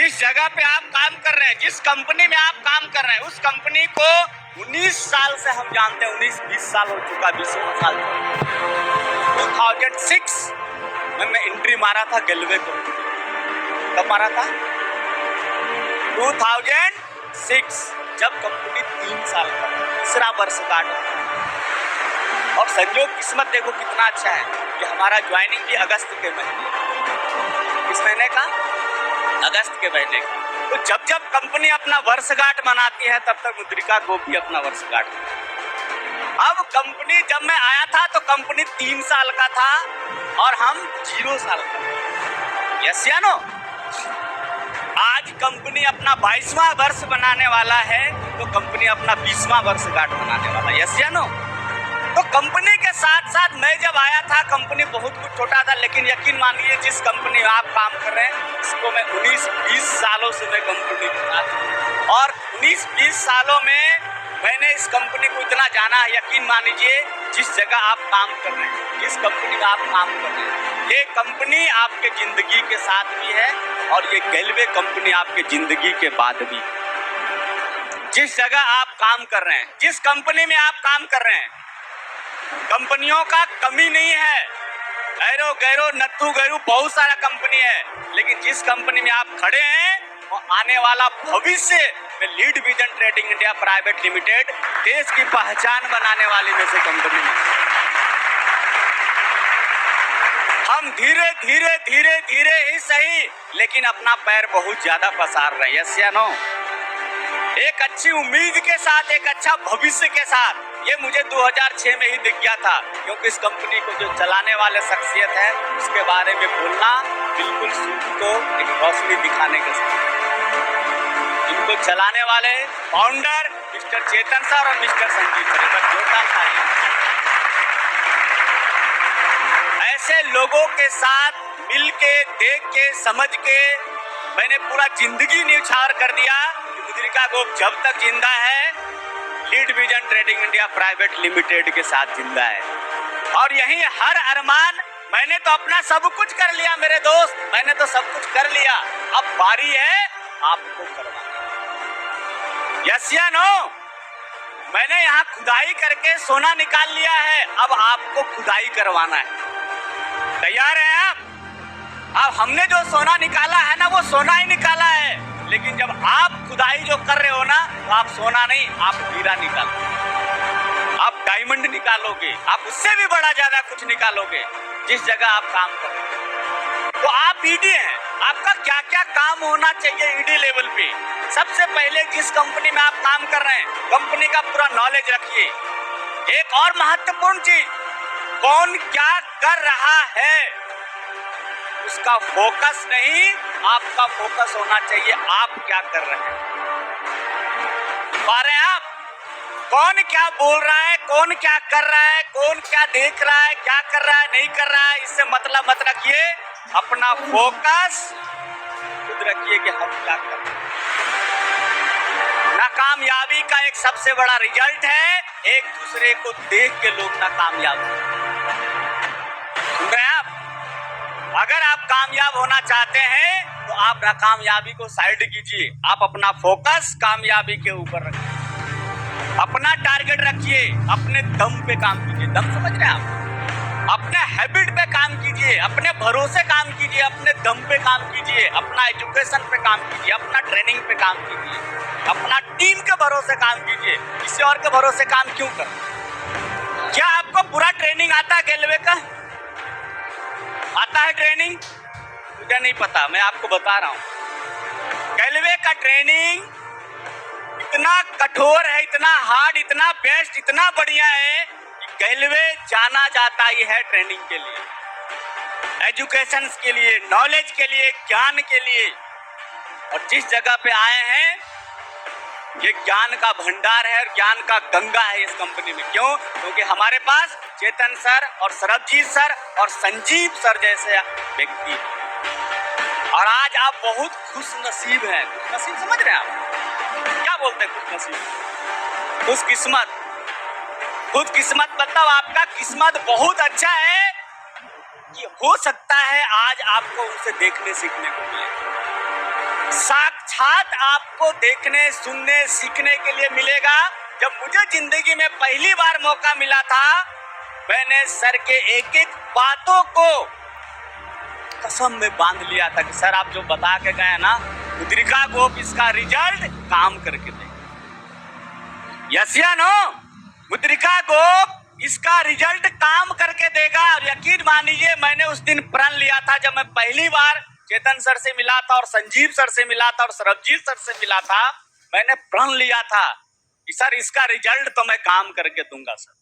जिस जगह पे आप काम कर रहे हैं, जिस कंपनी में आप काम कर रहे हैं, उस कंपनी को 19 साल से हम जानते हैं। 19-20 साल हो चुका, 20 साल। 2006 में मैं एंट्री मारा था गेलवे को। कब मारा था? 2006, जब कंपनी 3 साल का, तीसरा वर्षगांठ। और संयोग किस्मत देखो कितना अच्छा है कि हमारा ज्वाइनिंग भी अगस्त के महीने। किस महीने का? अगस्त के महीने का। तो जब जब कंपनी अपना वर्षगांठ मनाती है, तब तक मुद्रिका को भी अपना वर्षगांठ। अब कंपनी, जब मैं आया था तो कंपनी 3 साल का था और हम 0 साल का। यस या नो? आज कंपनी अपना 22वां वर्ष बनाने वाला है, तो कंपनी अपना 20वां वर्षगांठ मनाने वाला है। यस या नो? तो कंपनी के साथ साथ मैं जब आया था, कंपनी बहुत कुछ छोटा था, लेकिन यकीन मानिए जिस कंपनी में आप काम कर रहे हैं, इसको मैं 19-20 सालों से मैं कंपनी के साथ हूं। और 19-20 सालों में मैंने इस कंपनी को इतना जाना है, यकीन मान लीजिए जिस जगह आप काम कर रहे हैं, जिस कंपनी में आप काम कर रहे हैं, ये कंपनी आपके जिंदगी के साथ भी है और ये गेलवे कंपनी आपके जिंदगी के बाद भी। जिस जगह आप काम कर रहे हैं, जिस कंपनी में आप काम कर रहे हैं, कंपनियों का कमी नहीं है। गैरो गैरो नत्थू गैरू बहुत सारा कंपनी है, लेकिन जिस कंपनी में आप खड़े हैं, वो आने वाला भविष्य में lead vision trading India private limited देश की पहचान बनाने वाली में से कंपनी है। हम धीरे धीरे धीरे धीरे ही सही, लेकिन अपना पैर बहुत ज्यादा पसार रहे हैं। यस या नो? एक अच्छी उम्मीद के साथ, एक अच्छा भविष्य के साथ। ये मुझे 2006 में ही दिख गया था, क्योंकि इस कंपनी को जो चलाने वाले शख्सियत है, उसके बारे में बोलना बिल्कुल सूर्य को एक रोशनी दिखाने के साथ। इनको चलाने वाले फाउंडर मिस्टर चेतन सर और मिस्टर संजीव सर, जोरदार तालियां। ऐसे लोगों के साथ मिल के, देख के, समझ के मैंने पूरा जिंदगी न्यौछावर कर दिया। मुद्रिका ग्रुप जब तक जिंदा है, lead vision trading India private limited के साथ जिंदा है। और यही हर अरमान, मैंने तो अपना सब कुछ कर लिया मेरे दोस्त, मैंने तो सब कुछ कर लिया, अब बारी है आपको करवाना। यस या नो? मैंने यहाँ खुदाई करके सोना निकाल लिया है, अब आपको खुदाई करवाना है। तैयार हैं आप? अब हमने जो सोना निकाला है ना, वो सोना ही निकाला है, लेकिन जब आप खुदाई जो कर रहे हो ना, तो आप सोना नहीं, आप हीरा निकालोगे, आप डायमंड निकालोगे, आप उससे भी बड़ा ज्यादा कुछ निकालोगे जिस जगह आप काम कर रहे हो। तो आप ईडी हैं, आपका क्या क्या काम होना चाहिए ईडी लेवल पे। सबसे पहले जिस कंपनी में आप काम कर रहे हैं, कंपनी का पूरा नॉलेज रखिए। एक और महत्वपूर्ण चीज, कौन क्या कर रहा है उसका फोकस नहीं, आपका फोकस होना चाहिए आप क्या कर रहे हैं। पा रहे हैं आप? कौन क्या बोल रहा है, कौन क्या कर रहा है, कौन क्या देख रहा है, क्या कर रहा है, नहीं कर रहा है, इससे मतलब मत रखिए। अपना फोकस खुद रखिए कि हम क्या कर रहे हैं। नाकामयाबी का एक सबसे बड़ा रिजल्ट है, एक दूसरे को देख के लोग नाकामयाब होते हैं। सुन रहे हैं आप? अगर आप कामयाब होना चाहते हैं, तो आप नाकामयाबी को साइड कीजिए, आप अपना फोकस कामयाबी के ऊपर रखिए, अपना टारगेट रखिए, अपने दम पे काम कीजिए। दम समझ रहे हैं आप? अपने हैबिट पे काम कीजिए, अपने भरोसे काम कीजिए, अपने दम पे काम कीजिए, अपना एजुकेशन पे काम कीजिए, अपना ट्रेनिंग पे काम कीजिए, अपना टीम के भरोसे काम कीजिए। किसी और के भरोसे काम क्यों कर? क्या आपको पूरा ट्रेनिंग आता है गेलवे का? आता है ट्रेनिंग? मुझे नहीं पता, मैं आपको बता रहा हूं। गेलवे का ट्रेनिंग इतना कठोर है, इतना हार्ड, इतना बेस्ट, इतना बढ़िया है कि गेलवे जाना जाता ही है ट्रेनिंग के लिए, एजुकेशन के लिए, नॉलेज के लिए, ज्ञान के लिए। और जिस जगह पे आए हैं, ये ज्ञान का भंडार है और ज्ञान का गंगा है इस कंपनी में। क्यों? क्योंकि हमारे पास चेतन सर और सरबजीत सर और संजीव सर जैसे व्यक्ति। और आज आप बहुत खुश नसीब हैं। खुश नसीब समझ रहे हैं आप? क्या बोलते हैं खुश नसीब? खुश किस्मत। खुद किस्मत मतलब आपका किस्मत बहुत अच्छा है कि हो सकता है आज आपको उनसे देखने सीखने को मिले। साक्षात आपको देखने, सुनने, सीखने के लिए मिलेगा। जब मुझे जिंदगी में पहली बार मौका मिला था, मैंने सर के एक एक बातों को कसम में बांध लिया था कि सर आप जो बता के गए ना, मुद्रिका गोप इसका रिजल्ट काम करके देगा। यस या नो? मुद्रिका गोप इसका रिजल्ट काम करके देगा। और यकीन मानिए, मैंने उस दिन प्रण लिया था जब मैं पहली बार चेतन सर से मिला था और संजीव सर से मिला था और सरबजीत सर से मिला था। मैंने प्रण लिया था कि सर इसका रिजल्ट तो मैं काम करके दूंगा सर।